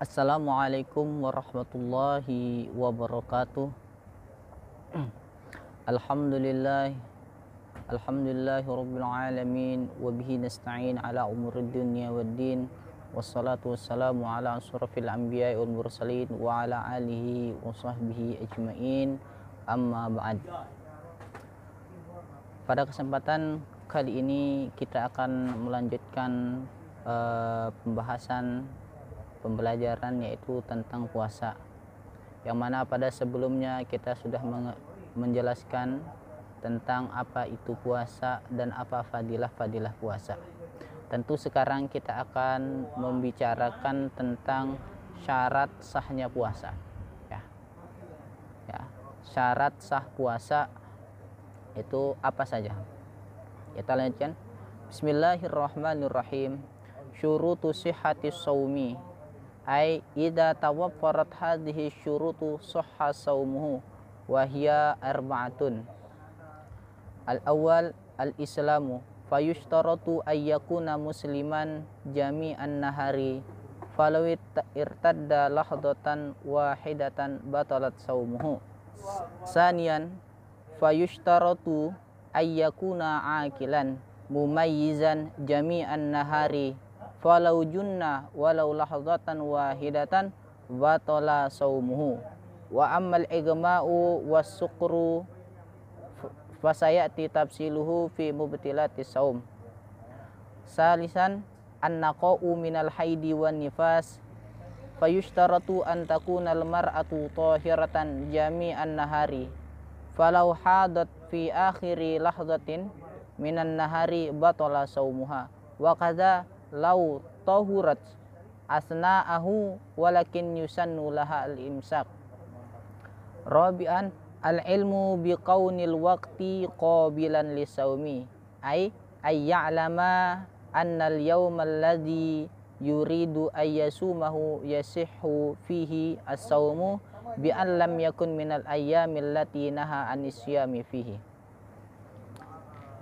Assalamualaikum warahmatullahi wabarakatuh. Alhamdulillah, alhamdulillahi rabbil alamin, wa bihi nasta'in ala umurid dunya waddin, wassalatu wassalamu ala asrafil anbiya'i wal mursalin wa ala alihi wa sahbihi ajmain, amma ba'd. Pada kesempatan kali ini kita akan melanjutkan pembelajaran yaitu tentang puasa, yang mana pada sebelumnya kita sudah menjelaskan tentang apa itu puasa dan apa fadilah-fadilah puasa. Tentu sekarang kita akan membicarakan tentang syarat sahnya puasa, ya. Syarat sah puasa itu apa saja? Kita lanjutkan. Bismillahirrahmanirrahim. Syurutu sihhatis shaumi, ay idza tawaffarat hadhihi syurutu sahha shaumuhu wa hiya arba'atun. Al-awwal al-islamu, fayushtaratu ay yakuna musliman jami'an nahari, falau irtadda lahdatan wahidatan batalat shaumuhu. Saniyan, fayushtaratu ay yakuna aqilan mumayyizan jami'an nahari, falau junna walau lahdatan wahidatan batala saumuhu. Wa ammal igma'u was sukru fasayati tafsiluhu fi mubtilatis saum. Salisan annaqa'u minal haidi wan nifas, fayushtaratu an takuna al mar'atu tahiratan jami'an nahari, falau hadat fi akhiri lahdatin minan nahari batala saumuha. Wa kadza lau tahurat asna'ahu walakin yusannu laha al-imsak. Rabi'an al-ilmu biqaunil waqti qabilan lisaumi, ay ya'lama anna al-yawma alladhi yuridu ayyasumahu yasihhu fihi as-sawmu bi an lam yakun minal ayyamil lati naha anisyami fihi.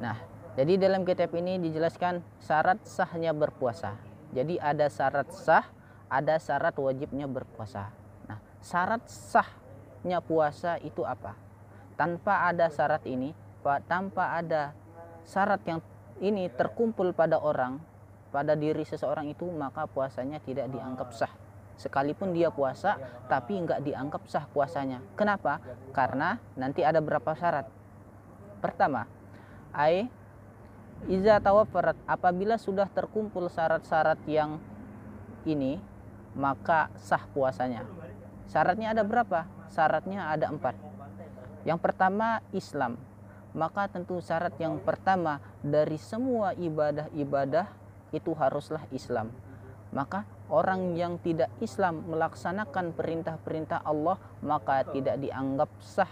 Nah, jadi dalam kitab ini dijelaskan syarat sahnya berpuasa. Jadi ada syarat sah, ada syarat wajibnya berpuasa. Nah, syarat sahnya puasa itu apa? Tanpa ada syarat ini, tanpa ada syarat yang ini terkumpul pada orang, pada diri seseorang itu, maka puasanya tidak dianggap sah. Sekalipun dia puasa, tapi enggak dianggap sah puasanya. Kenapa? Karena nanti ada berapa syarat. Pertama, iza tawaffarat, apabila sudah terkumpul syarat-syarat yang ini, maka sah puasanya. Syaratnya ada berapa? Syaratnya ada 4. Yang pertama Islam. Maka tentu syarat yang pertama dari semua ibadah-ibadah itu haruslah Islam. Maka orang yang tidak Islam melaksanakan perintah-perintah Allah, maka tidak dianggap sah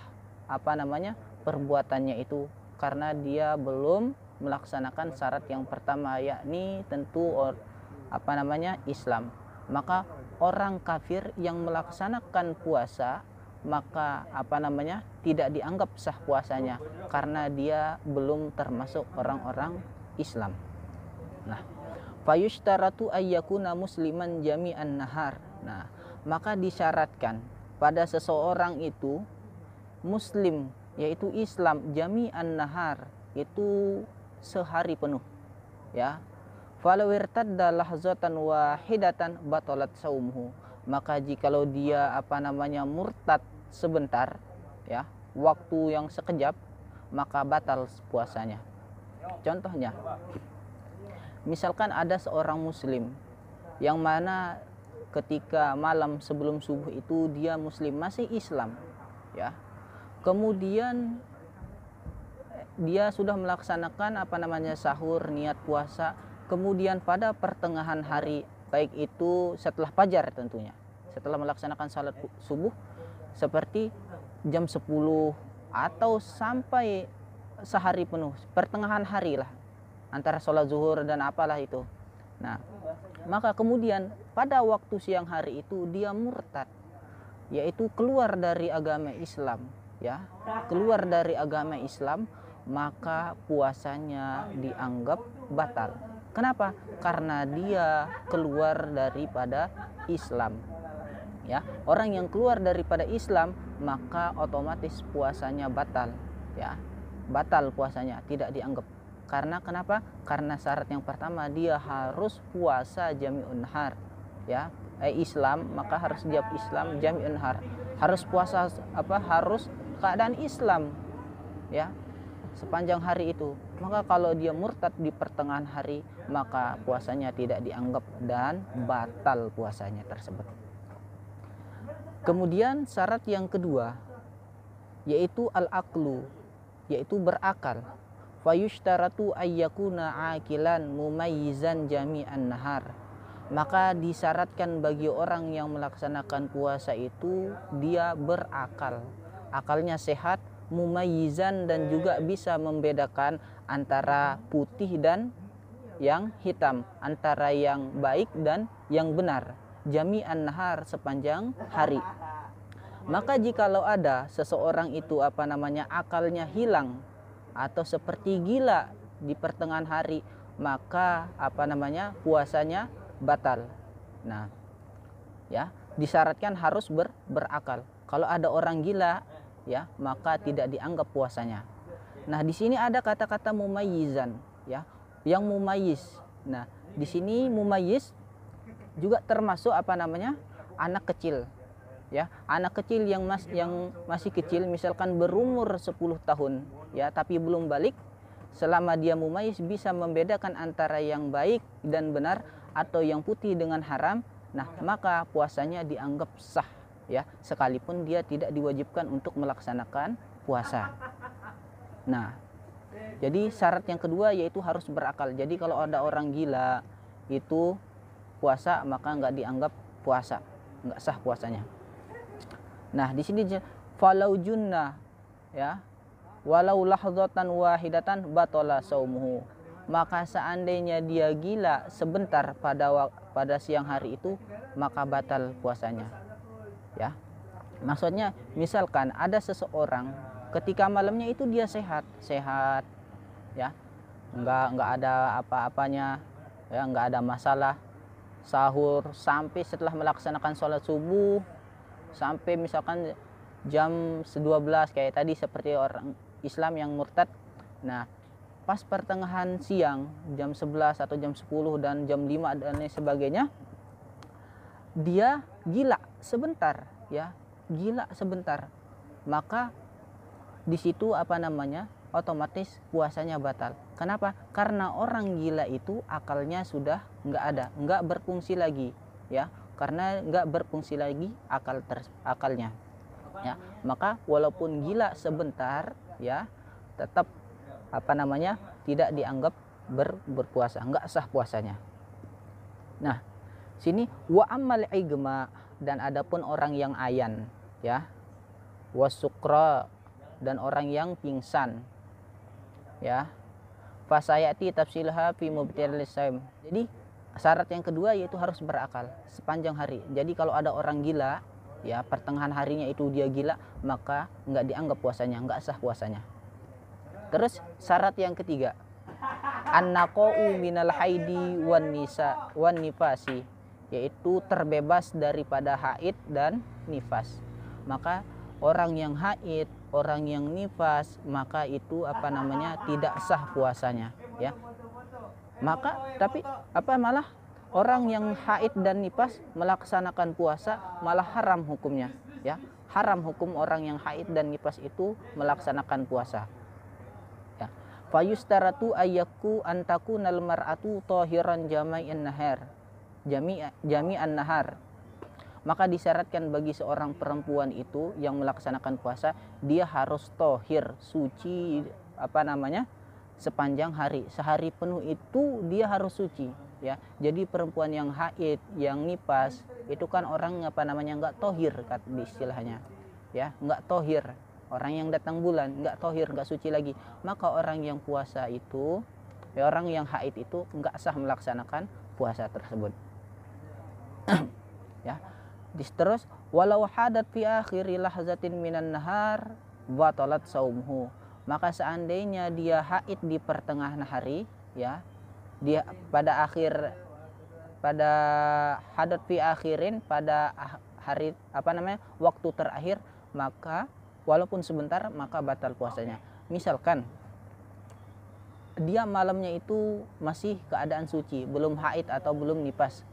perbuatannya itu, karena dia belum melaksanakan syarat yang pertama, yakni tentu Islam. Maka orang kafir yang melaksanakan puasa, maka tidak dianggap sah puasanya, karena dia belum termasuk orang-orang Islam. Nah, fayushtaratu ayyakuna musliman jami'an nahar. Nah, maka disyaratkan pada seseorang itu muslim, yaitu Islam, jami'an nahar, itu sehari penuh, ya. Falau irtadda lahzatan wahidatan batalat saumuhu. Maka jikalau dia murtad sebentar, ya, waktu yang sekejap, maka batal puasanya. Contohnya, misalkan ada seorang muslim yang mana ketika malam sebelum subuh itu dia muslim, masih Islam, ya. Kemudian dia sudah melaksanakan sahur, niat puasa. Kemudian pada pertengahan hari, baik itu setelah fajar tentunya, setelah melaksanakan salat subuh seperti jam 10 atau sampai sehari penuh, pertengahan hari lah, antara sholat zuhur dan apalah itu. Nah, maka kemudian pada waktu siang hari itu dia murtad, yaitu keluar dari agama Islam, ya, keluar dari agama Islam, maka puasanya dianggap batal. Kenapa? Karena dia keluar daripada Islam. Ya, orang yang keluar daripada Islam maka otomatis puasanya batal, ya. Batal puasanya, tidak dianggap. Karena kenapa? Karena syarat yang pertama dia harus puasa jami'un nahar, ya. Islam, maka harus jawab Islam jami'un nahar. Harus puasa harus keadaan Islam, ya, sepanjang hari itu. Maka kalau dia murtad di pertengahan hari, maka puasanya tidak dianggap dan batal puasanya tersebut. Kemudian syarat yang kedua yaitu al-aqlu, yaitu berakal. Fayushtaratu ayyakuna akilan mumayyizan jami'an nahar. Maka disyaratkan bagi orang yang melaksanakan puasa itu dia berakal. Akalnya sehat, mumayyizan, dan juga bisa membedakan antara putih dan yang hitam, antara yang baik dan yang benar. Jami'an nahar, sepanjang hari. Maka jikalau ada seseorang itu akalnya hilang atau seperti gila di pertengahan hari, maka puasanya batal. Nah, ya, disyaratkan harus berakal. Kalau ada orang gila, ya, maka tidak dianggap puasanya. Nah, di sini ada kata-kata mumayyizan, ya, yang mumayyiz. Nah, di sini mumayyiz juga termasuk anak kecil, ya. Anak kecil yang masih kecil, misalkan berumur 10 tahun, ya, tapi belum balik, selama dia mumayyiz bisa membedakan antara yang baik dan benar atau yang putih dengan haram, nah, maka puasanya dianggap sah, ya, sekalipun dia tidak diwajibkan untuk melaksanakan puasa. Nah, jadi syarat yang kedua yaitu harus berakal. Jadi kalau ada orang gila itu puasa, maka nggak dianggap puasa, nggak sah puasanya. Nah, di sini falau junna, ya, walau lahdzatan wahidatan batala saumuhu. Maka seandainya dia gila sebentar pada siang hari itu, maka batal puasanya, ya. Maksudnya misalkan ada seseorang ketika malamnya itu dia sehat, ya, nggak ada apa-apanya, ya, nggak ada masalah, sahur sampai setelah melaksanakan sholat subuh sampai misalkan jam 12 kayak tadi seperti orang Islam yang murtad. Nah, pas pertengahan siang jam 11 atau jam 10 dan jam 5 dan lain sebagainya, dia gila sebentar, ya, gila sebentar, maka di situ otomatis puasanya batal. Kenapa? Karena orang gila itu akalnya sudah nggak berfungsi lagi, ya, karena nggak berfungsi lagi akalnya, ya. Maka walaupun gila sebentar, ya, tetap tidak dianggap berpuasa, nggak sah puasanya. Nah, sini wa ammal igma, dan adapun orang yang ayan, ya, wasukra, dan orang yang pingsan, ya, fasayati tafsilha fi mubtilis saim. Jadi syarat yang kedua yaitu harus berakal sepanjang hari. Jadi kalau ada orang gila, ya, pertengahan harinya itu dia gila, maka nggak dianggap puasanya, nggak sah puasanya. Terus syarat yang ketiga, an-naqa'u minal haidi wan nifasi, yaitu terbebas daripada haid dan nifas. Maka orang yang haid, orang yang nifas, maka itu tidak sah puasanya, ya. Maka tapi malah orang yang haid dan nifas melaksanakan puasa malah haram hukumnya, ya. Haram hukum orang yang haid dan nifas itu melaksanakan puasa, ya. Fayustaratu ayyaku antakunal mar'atu tahiran jami'an nahar. Maka disyaratkan bagi seorang perempuan itu yang melaksanakan puasa, dia harus tohir, suci sepanjang hari. Sehari penuh itu dia harus suci, ya. Jadi perempuan yang haid, yang nifas itu kan orang nggak tohir di istilahnya, ya, nggak tohir. Orang yang datang bulan nggak tohir, nggak suci lagi. Maka orang yang puasa itu, ya, orang yang haid itu nggak sah melaksanakan puasa tersebut. Ya. Terus walau hadat fi akhiri lahzatin minan nahar batalat saumhu. Maka seandainya dia haid di pertengahan hari, ya, pada hadat fi akhirin, pada hari waktu terakhir, maka walaupun sebentar maka batal puasanya. Misalkan dia malamnya itu masih keadaan suci, belum haid atau belum nifas.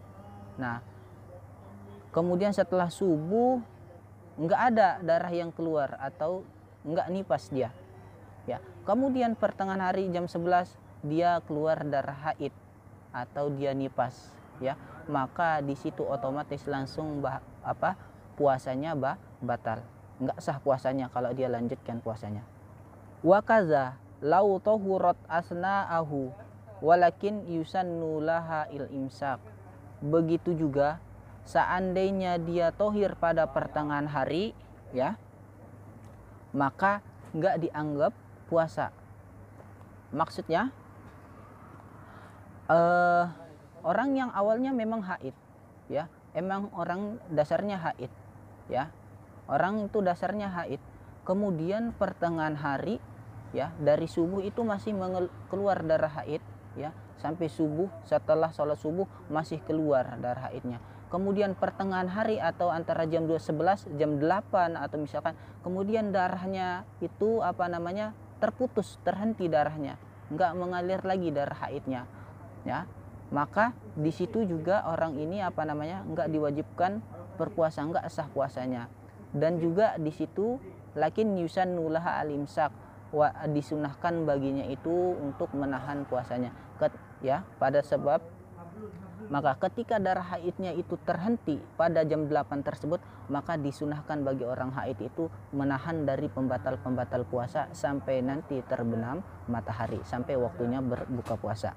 Nah, kemudian setelah subuh nggak ada darah yang keluar atau nggak nifas dia, ya. Kemudian pertengahan hari jam 11 dia keluar darah haid atau dia nifas, ya. Maka di situ otomatis langsung puasanya batal, nggak sah puasanya kalau dia lanjutkan puasanya. Wa kaza lau tahurat asna'ahu walakin yusannu laha il imsak. Begitu juga seandainya dia tohir pada pertengahan hari, ya, maka nggak dianggap puasa. Maksudnya orang yang awalnya memang haid, ya, emang orang dasarnya haid, ya, orang itu dasarnya haid, kemudian pertengahan hari, ya, dari subuh itu masih keluar darah haid, ya, sampai subuh, setelah sholat subuh masih keluar darah haidnya. Kemudian pertengahan hari atau antara jam 2.11 jam 8 atau misalkan kemudian darahnya itu terputus, terhenti darahnya, nggak mengalir lagi darah haidnya, ya, maka di situ juga orang ini nggak diwajibkan berpuasa, nggak sah puasanya. Dan juga di situ lakin yusannu laha al-imsak, disunahkan baginya itu untuk menahan puasanya, ya, pada sebab maka ketika darah haidnya itu terhenti pada jam 8 tersebut, maka disunahkan bagi orang haid itu menahan dari pembatal-pembatal puasa sampai nanti terbenam matahari, sampai waktunya berbuka puasa.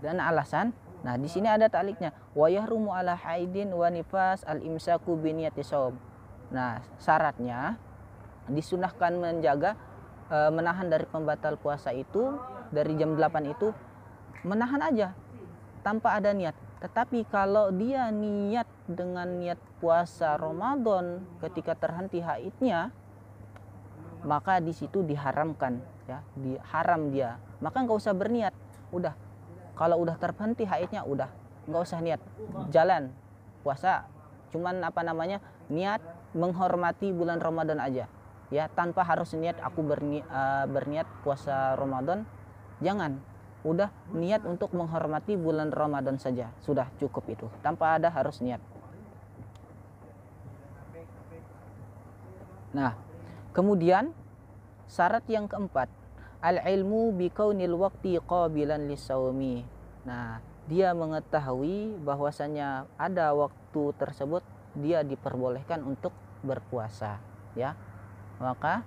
Dan alasan, nah di sini ada ta'liknya, wa yahrumu ala haidin wa nifas al-imsaku bi niyati shaum. Nah, syaratnya disunahkan menahan dari pembatal puasa itu dari jam 8 itu menahan aja tanpa ada niat. Tetapi kalau dia niat dengan niat puasa Ramadan ketika terhenti haidnya, maka di situ diharamkan, ya, diharam dia. Maka nggak usah berniat, udah kalau udah terhenti haidnya udah nggak usah niat, jalan puasa, cuman niat menghormati bulan Ramadan aja, ya, tanpa harus niat aku berniat puasa Ramadan, jangan. Udah niat untuk menghormati bulan Ramadan saja, sudah cukup itu, tanpa ada harus niat. Nah, kemudian syarat yang keempat, al-ilmu bi kaunil waqti qabilan lisaumi. Nah, dia mengetahui bahwasanya ada waktu tersebut dia diperbolehkan untuk berpuasa, ya. Maka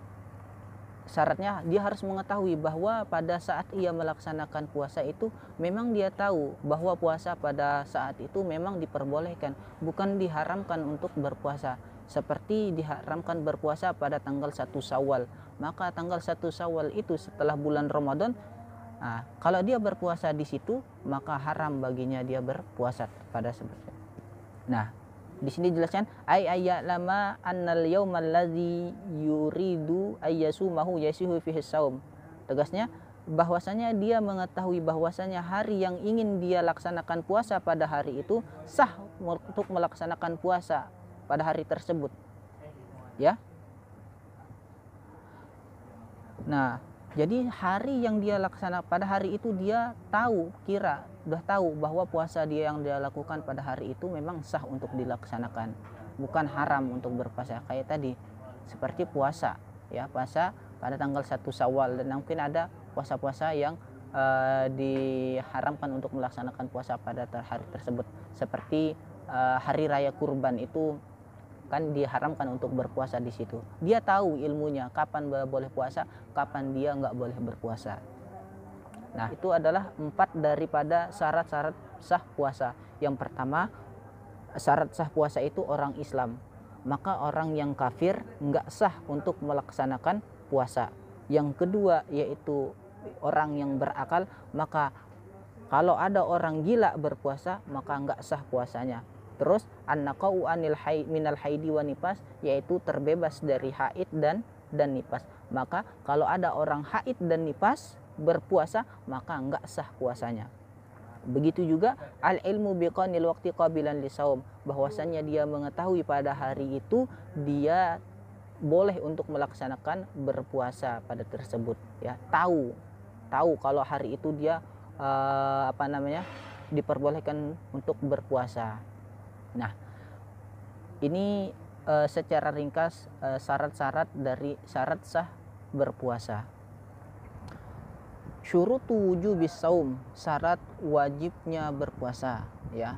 syaratnya dia harus mengetahui bahwa pada saat ia melaksanakan puasa itu memang dia tahu bahwa puasa pada saat itu memang diperbolehkan, bukan diharamkan untuk berpuasa. Seperti diharamkan berpuasa pada tanggal 1 Syawal, maka tanggal 1 Syawal itu setelah bulan Ramadan. Nah, kalau dia berpuasa di situ maka haram baginya dia berpuasa pada seperti. Nah, di sini dijelaskan lama annal yaumal ladzi yuridu ayyasumahu yasihu fihi shaum. Tegasnya bahwasanya dia mengetahui bahwasanya hari yang ingin dia laksanakan puasa pada hari itu sah untuk melaksanakan puasa pada hari tersebut, ya. Nah, jadi hari yang dia laksanakan pada hari itu dia udah tahu bahwa puasa dia yang dia lakukan pada hari itu memang sah untuk dilaksanakan, bukan haram untuk berpuasa. Kayak tadi seperti puasa, ya, puasa pada tanggal 1 Syawal, dan mungkin ada puasa-puasa yang diharamkan untuk melaksanakan puasa pada hari tersebut, seperti hari raya kurban itu kan diharamkan untuk berpuasa di situ. Dia tahu ilmunya kapan boleh puasa, kapan dia nggak boleh berpuasa. Nah, itu adalah 4 daripada syarat-syarat sah puasa. Yang pertama, syarat sah puasa itu orang Islam, maka orang yang kafir nggak sah untuk melaksanakan puasa. Yang kedua yaitu orang yang berakal, maka kalau ada orang gila berpuasa maka nggak sah puasanya. Terus an-naqau anil minal haidi wa nifas, yaitu terbebas dari haid dan nifas. Maka kalau ada orang haid dan nifas berpuasa maka nggak sah puasanya. Begitu juga al ilmu biqanil waqti qabilan lisaum, bahwasannya dia mengetahui pada hari itu dia boleh untuk melaksanakan berpuasa pada tersebut, ya. Tahu kalau hari itu dia diperbolehkan untuk berpuasa. Nah, ini secara ringkas syarat-syarat dari syarat sah berpuasa. Syurutu wujubis saum, syarat wajibnya berpuasa, ya.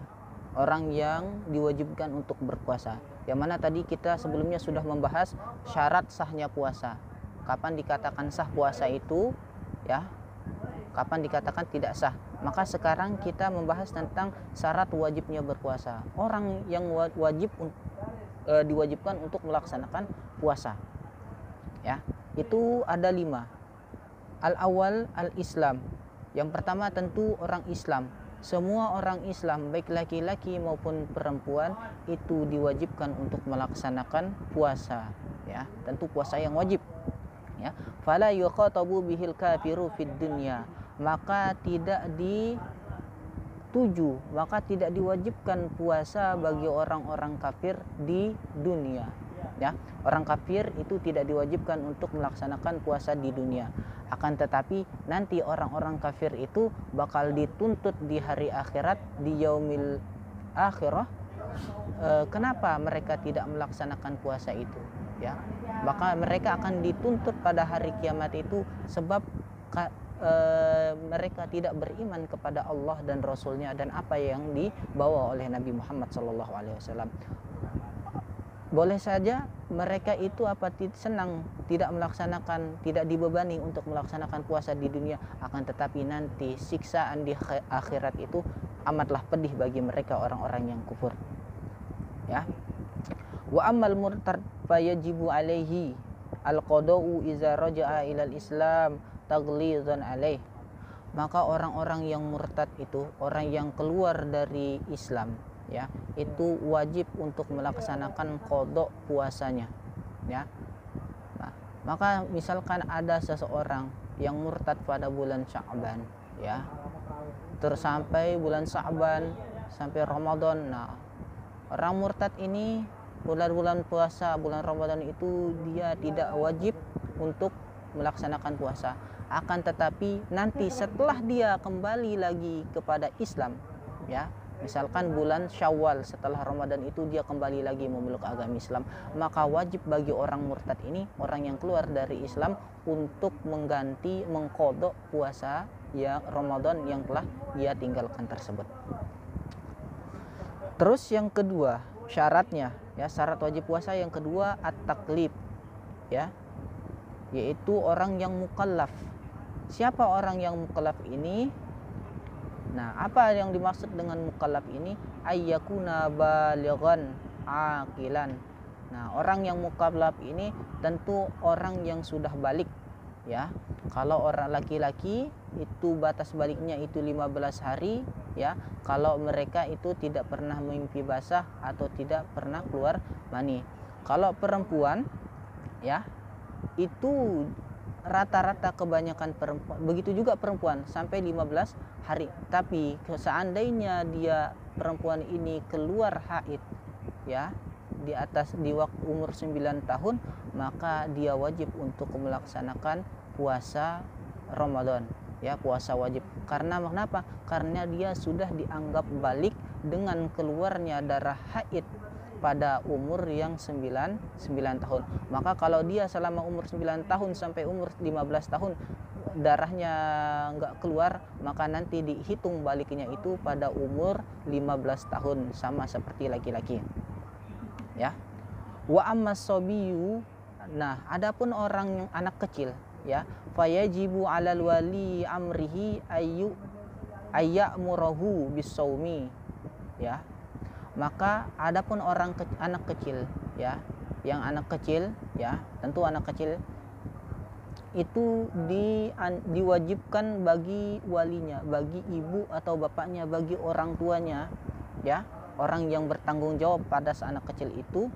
Orang yang diwajibkan untuk berpuasa. Yang mana tadi kita sebelumnya sudah membahas syarat sahnya puasa. Kapan dikatakan sah puasa itu, ya. Kapan dikatakan tidak sah. Maka sekarang kita membahas tentang syarat wajibnya berpuasa. Orang yang diwajibkan untuk melaksanakan puasa, ya, itu ada 5. Al-awwal al-Islam. Yang pertama tentu orang Islam. Semua orang Islam baik laki-laki maupun perempuan itu diwajibkan untuk melaksanakan puasa, ya. Tentu puasa yang wajib, ya. Fala yuqatabu bihil kafiru fid dunya. Maka tidak diwajibkan puasa bagi orang-orang kafir di dunia, ya. Orang kafir itu tidak diwajibkan untuk melaksanakan puasa di dunia. Akan tetapi nanti orang-orang kafir itu bakal dituntut di hari akhirat, di yaumil akhirah. Kenapa mereka tidak melaksanakan puasa itu, ya? Maka mereka akan dituntut pada hari kiamat itu sebab mereka tidak beriman kepada Allah dan Rasulnya dan apa yang dibawa oleh Nabi Muhammad SAW. Boleh saja mereka itu senang tidak melaksanakan, tidak dibebani untuk melaksanakan puasa di dunia, akan tetapi nanti siksaan di akhirat itu amatlah pedih bagi mereka orang-orang yang kufur, ya. Wa ammal murtad fayajibu alaihi al-qada'u iza raja'a ilal islam taglizan alaih. Maka orang-orang yang murtad itu, orang yang keluar dari Islam, ya, itu wajib untuk melaksanakan qada puasanya, ya. Nah, maka misalkan ada seseorang yang murtad pada bulan Sya'ban, ya, terus sampai bulan Sya'ban sampai Ramadan. Nah, orang murtad ini bulan-bulan puasa, bulan Ramadan itu dia tidak wajib untuk melaksanakan puasa. Akan tetapi nanti setelah dia kembali lagi kepada Islam, ya, misalkan bulan Syawal setelah Ramadan itu dia kembali lagi memeluk agama Islam, maka wajib bagi orang murtad ini, orang yang keluar dari Islam, untuk mengqadha puasa ya Ramadan yang telah dia tinggalkan tersebut. Terus yang kedua syaratnya, ya, syarat wajib puasa yang kedua at-taklif, ya, yaitu orang yang mukallaf. Siapa orang yang mukallaf ini? Nah, apa yang dimaksud dengan mukallaf ini? Ayyakuna balighan aqilan. Nah, orang yang mukallaf ini tentu orang yang sudah balik, ya. Kalau orang laki-laki itu batas baliknya itu 15 hari, ya. Kalau mereka itu tidak pernah mimpi basah atau tidak pernah keluar mani. Kalau perempuan, ya, itu rata-rata kebanyakan perempuan, begitu juga perempuan sampai 15 hari. Tapi seandainya dia perempuan ini keluar haid, ya, di waktu umur 9 tahun, maka dia wajib untuk melaksanakan puasa Ramadan, ya, puasa wajib. Karena kenapa? Karena dia sudah dianggap balik dengan keluarnya darah haid pada umur yang 9 tahun. Maka kalau dia selama umur 9 tahun sampai umur 15 tahun darahnya enggak keluar, maka nanti dihitung baliknya itu pada umur 15 tahun, sama seperti laki-laki, ya. Wa ammas sabiyu, nah, adapun orang yang anak kecil, ya, fayajibu 'alal wali amrihi ayyamurahu bisawmi, ya. Maka adapun anak kecil, ya, yang anak kecil, ya, tentu anak kecil itu diwajibkan bagi walinya, bagi ibu atau bapaknya, bagi orang tuanya, ya, orang yang bertanggung jawab pada anak kecil itu,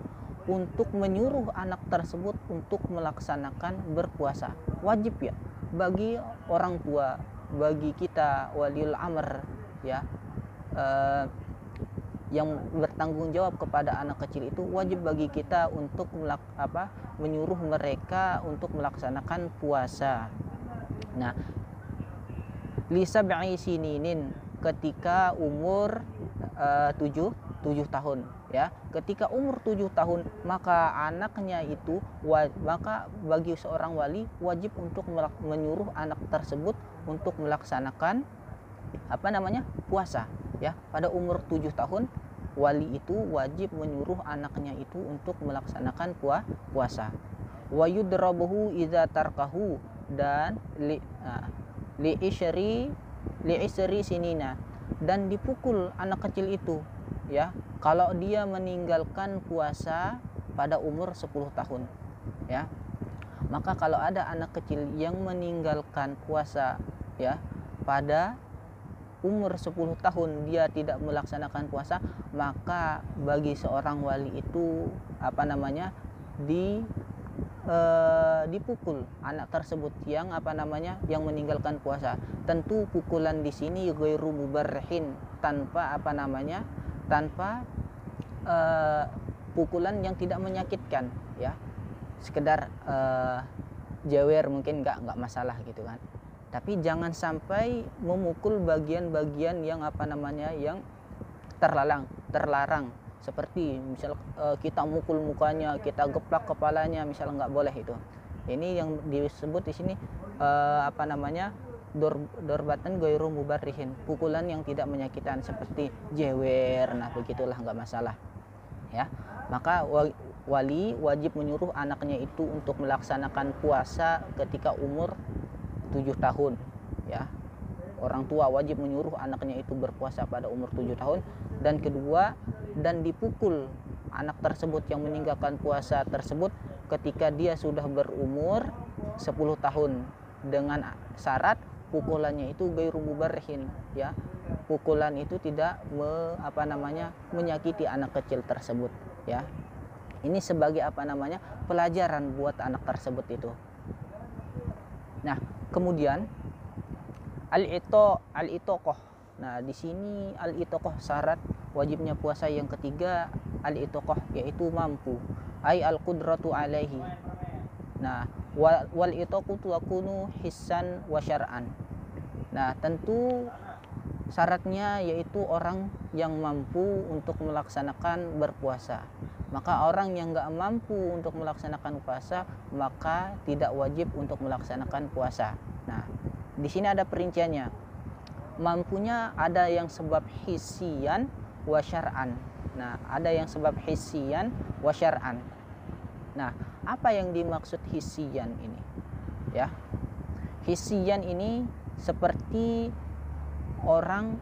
untuk menyuruh anak tersebut untuk melaksanakan berpuasa. Wajib, ya, bagi orang tua, bagi kita waliul amr, ya, yang bertanggung jawab kepada anak kecil itu wajib bagi kita untuk menyuruh mereka untuk melaksanakan puasa. Nah, li sab'i sininin, ketika umur 7 tahun, ya. Ketika umur 7 tahun, maka anaknya itu maka bagi seorang wali wajib untuk menyuruh anak tersebut untuk melaksanakan puasa, ya. Pada umur 7 tahun wali itu wajib menyuruh anaknya itu untuk melaksanakan puasa. Wa yudrabuhu idza tarkahu, dan li isri sinina, dan dipukul anak kecil itu, ya, kalau dia meninggalkan puasa pada umur 10 tahun, ya. Maka kalau ada anak kecil yang meninggalkan puasa, ya, pada umur 10 tahun dia tidak melaksanakan puasa, maka bagi seorang wali itu dipukul anak tersebut yang yang meninggalkan puasa. Tentu pukulan di sini ghairu mubarrihin, tanpa pukulan yang tidak menyakitkan, ya. Sekedar jewer mungkin nggak masalah gitu kan. Tapi jangan sampai memukul bagian-bagian yang yang terlarang, seperti misal kita mukul mukanya, kita geplak kepalanya, misal nggak boleh itu. Ini yang disebut di sini dorbatan ghairu mubarrihin, pukulan yang tidak menyakitkan seperti jewer. Nah, begitulah, nggak masalah, ya. Maka wali wajib menyuruh anaknya itu untuk melaksanakan puasa ketika umur 7 tahun, ya. Orang tua wajib menyuruh anaknya itu berpuasa pada umur 7 tahun. Dan kedua, dan dipukul anak tersebut yang meninggalkan puasa tersebut ketika dia sudah berumur 10 tahun, dengan syarat pukulannya itu ghairu mubarrihin, ya. Pukulan itu tidak menyakiti anak kecil tersebut, ya. Ini sebagai pelajaran buat anak tersebut itu. Nah, kemudian al-itoqoh. Nah, di sini al-itoqoh, syarat wajibnya puasa yang ketiga, al-itoqoh, yaitu mampu, ay al-qudratu alaihi. Nah, wal itoqu takunu hissan wa syar'an. Nah, tentu syaratnya yaitu orang yang mampu untuk melaksanakan berpuasa. Maka orang yang nggak mampu untuk melaksanakan puasa, maka tidak wajib untuk melaksanakan puasa. Nah, di sini ada perinciannya. Mampunya ada yang sebab hissian wa syar'an. Nah, ada yang sebab hissian wa syar'an. Nah, apa yang dimaksud hissian ini? Ya. Hissian ini seperti orang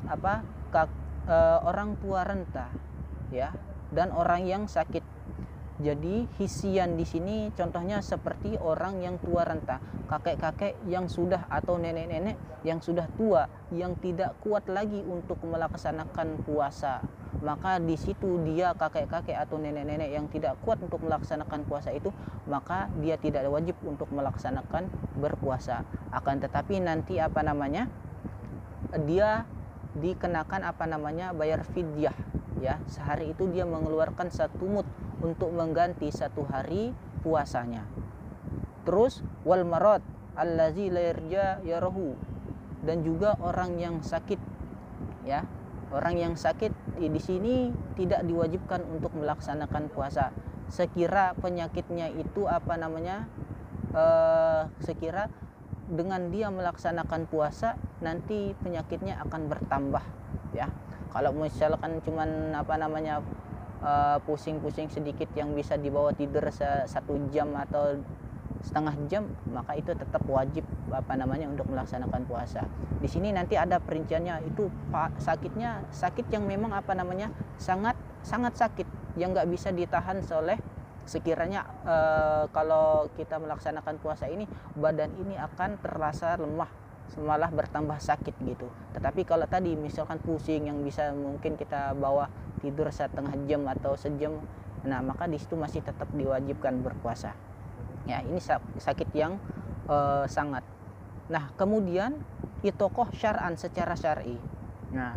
orang tua renta, ya, dan orang yang sakit. Jadi hisian di sini contohnya seperti orang yang tua renta, kakek-kakek yang sudah atau nenek-nenek yang sudah tua, yang tidak kuat lagi untuk melaksanakan puasa. Maka di situ dia kakek-kakek atau nenek-nenek yang tidak kuat untuk melaksanakan puasa itu, maka dia tidak wajib untuk melaksanakan berpuasa. Akan tetapi nanti dia dikenakan bayar fidyah, ya. Sehari itu dia mengeluarkan 1 mud untuk mengganti 1 hari puasanya. Terus wal marad allazi la yarja yarahu, dan juga orang yang sakit, ya. Orang yang sakit di sini tidak diwajibkan untuk melaksanakan puasa sekira penyakitnya itu sekira dengan dia melaksanakan puasa nanti penyakitnya akan bertambah, ya. Kalau misalkan cuman pusing-pusing sedikit yang bisa dibawa tidur 1 jam atau setengah jam, maka itu tetap wajib untuk melaksanakan puasa. Di sini nanti ada perinciannya, itu sakitnya sakit yang memang sangat sakit, yang nggak bisa ditahan oleh sekiranya kalau kita melaksanakan puasa ini, badan ini akan terasa lemah, malah bertambah sakit gitu. Tetapi kalau tadi misalkan pusing yang bisa mungkin kita bawa tidur 1/2 jam atau sejam, nah maka di situ masih tetap diwajibkan berpuasa. Ya, ini sakit yang sangat. Nah, kemudian itoqoh syar'an, secara syar'i. Nah,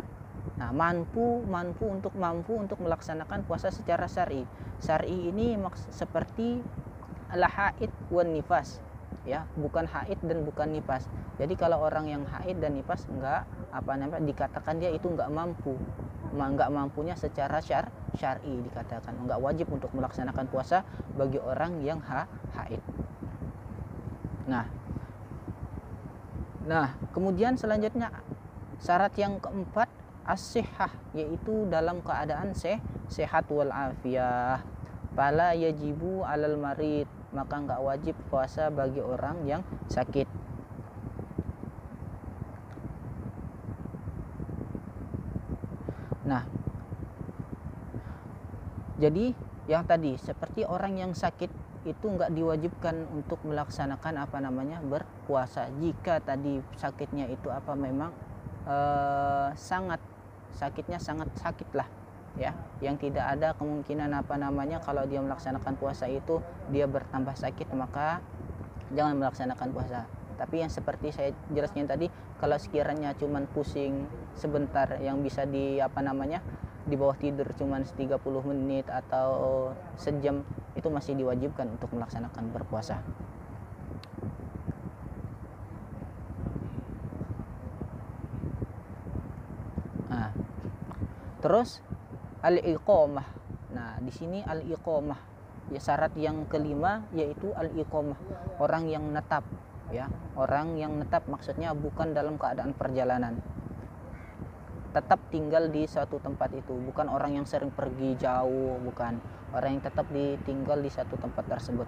Nah, mampu untuk melaksanakan puasa secara syar'i. Syar'i ini seperti al-haid wan nifas, ya, bukan haid dan bukan nifas. Jadi kalau orang yang haid dan nifas enggak dikatakan dia itu enggak mampunya secara syar'i, dikatakan enggak wajib untuk melaksanakan puasa bagi orang yang haid. Nah, kemudian selanjutnya syarat yang keempat as-sihhah, yaitu dalam keadaan sehat wal afiyah. Fala yajibu alal marid, maka enggak wajib puasa bagi orang yang sakit. Nah, jadi yang tadi seperti orang yang sakit itu enggak diwajibkan untuk melaksanakan berpuasa jika tadi sakitnya itu memang sangat sakit lah, ya, yang tidak ada kemungkinan kalau dia melaksanakan puasa itu dia bertambah sakit, maka jangan melaksanakan puasa. Tapi yang seperti saya jelaskan tadi, kalau sekiranya cuman pusing sebentar yang bisa di bawah tidur cuman 30 menit atau sejam, itu masih diwajibkan untuk melaksanakan berpuasa. Nah, terus al-iqamah. Nah, di sini al-iqamah, ya, syarat yang kelima yaitu al-iqamah, orang yang netap, ya. Orang yang netap maksudnya bukan dalam keadaan perjalanan, tetap tinggal di suatu tempat itu, bukan orang yang sering pergi jauh, bukan, orang yang tetap tinggal di satu tempat tersebut.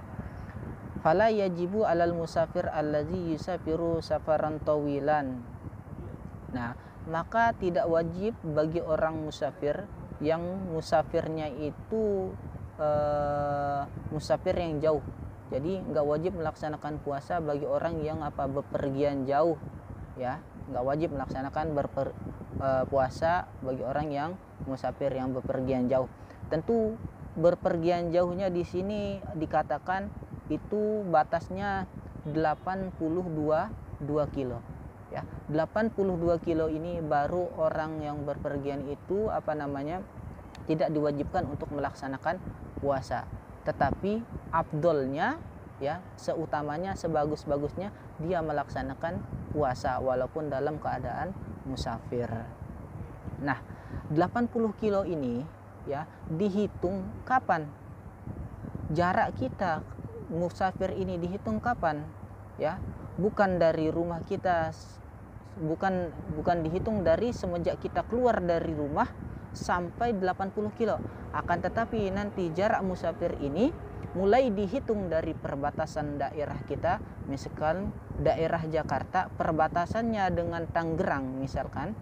Fala yajibu alal musafir allazi yusafiru safaran tawilan. Nah, maka tidak wajib bagi orang musafir yang musafirnya itu musafir yang jauh. Jadi nggak wajib melaksanakan puasa bagi orang yang bepergian jauh, ya, nggak wajib melaksanakan puasa bagi orang yang musafir yang bepergian jauh. Tentu berpergian jauhnya di sini dikatakan itu batasnya 82 kilo, ya. 82 kilo ini baru orang yang berpergian itu tidak diwajibkan untuk melaksanakan puasa. Tetapi afdolnya, ya, seutamanya, sebagus-bagusnya dia melaksanakan puasa walaupun dalam keadaan musafir. Nah, 80 kilo ini, ya, dihitung kapan? Jarak kita musafir ini dihitung kapan? Ya, bukan dari rumah kita, bukan dihitung dari semenjak kita keluar dari rumah sampai 80 kilo. Akan tetapi nanti jarak musafir ini mulai dihitung dari perbatasan daerah kita, misalkan daerah Jakarta perbatasannya dengan Tangerang misalkan,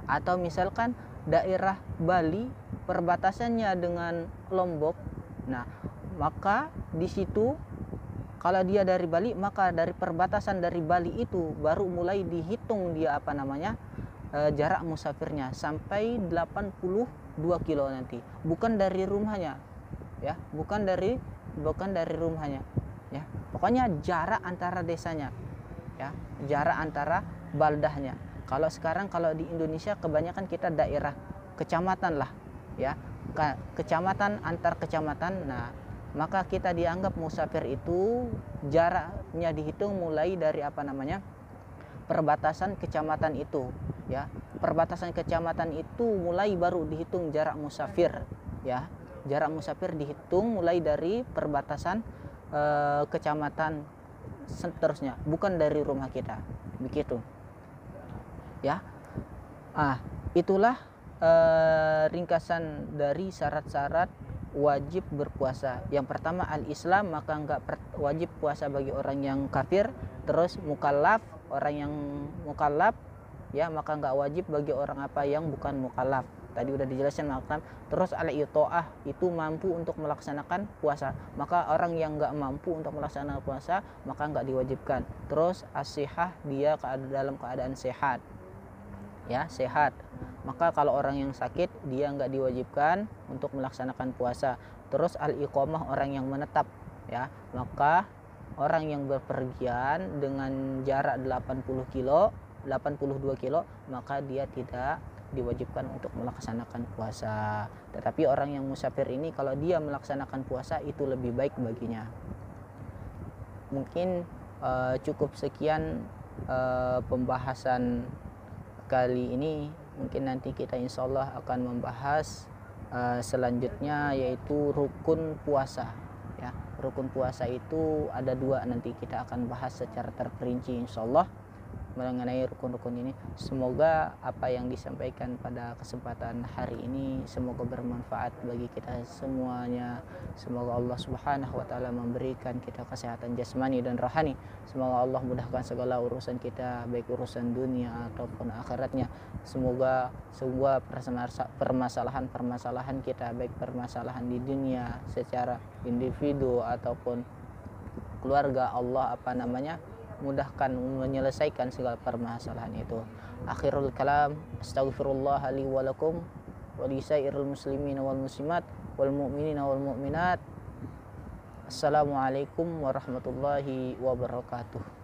atau misalkan daerah Bali perbatasannya dengan Lombok. Nah, maka di situ kalau dia dari Bali, maka dari perbatasan dari Bali itu baru mulai dihitung dia jarak musafirnya sampai 82 kilo nanti, bukan dari rumahnya, ya, bukan dari rumahnya, ya, pokoknya jarak antara desanya, ya, jarak antara baldahnya. Kalau sekarang kalau di Indonesia kebanyakan kita daerah kecamatan lah, ya, kecamatan antar kecamatan. Nah, maka kita dianggap musafir itu jaraknya dihitung mulai dari perbatasan kecamatan itu, ya. Perbatasan kecamatan itu mulai baru dihitung jarak musafir, ya. Jarak musafir dihitung mulai dari perbatasan kecamatan seterusnya, bukan dari rumah kita, begitu, ya. Itulah ringkasan dari syarat-syarat wajib berpuasa. Yang pertama al-Islam, maka enggak wajib puasa bagi orang yang kafir. Terus mukallaf, orang yang mukallaf, ya, maka enggak wajib bagi orang yang bukan mukallaf. Tadi udah dijelaskan makna. Terus al-itoah, itu mampu untuk melaksanakan puasa. Maka orang yang enggak mampu untuk melaksanakan puasa, maka enggak diwajibkan. Terus as-sihah, dia dalam keadaan sehat, ya, sehat. Maka kalau orang yang sakit, dia enggak diwajibkan untuk melaksanakan puasa. Terus al-iqamah, orang yang menetap, ya. Maka orang yang berpergian dengan jarak 82 kilo, maka dia tidak diwajibkan untuk melaksanakan puasa. Tetapi orang yang musafir ini kalau dia melaksanakan puasa itu lebih baik baginya. Mungkin cukup sekian pembahasan kali ini. Mungkin nanti kita insya Allah akan membahas selanjutnya, yaitu rukun puasa ya. Rukun puasa itu ada 2, nanti kita akan bahas secara terperinci insya Allah mengenai rukun-rukun ini. Semoga apa yang disampaikan pada kesempatan hari ini semoga bermanfaat bagi kita semuanya. Semoga Allah Subhanahu wa taala memberikan kita kesehatan jasmani dan rohani. Semoga Allah mudahkan segala urusan kita, baik urusan dunia ataupun akhiratnya. Semoga semua permasalahan kita, baik permasalahan di dunia secara individu ataupun keluarga, Allah mudahkan menyelesaikan segala permasalahan itu. Akhirul kalam, astaghfirullah li wa lakum wa li sairil muslimin wal muslimat wal mu'minina wal mu'minat. Assalamualaikum warahmatullahi wabarakatuh.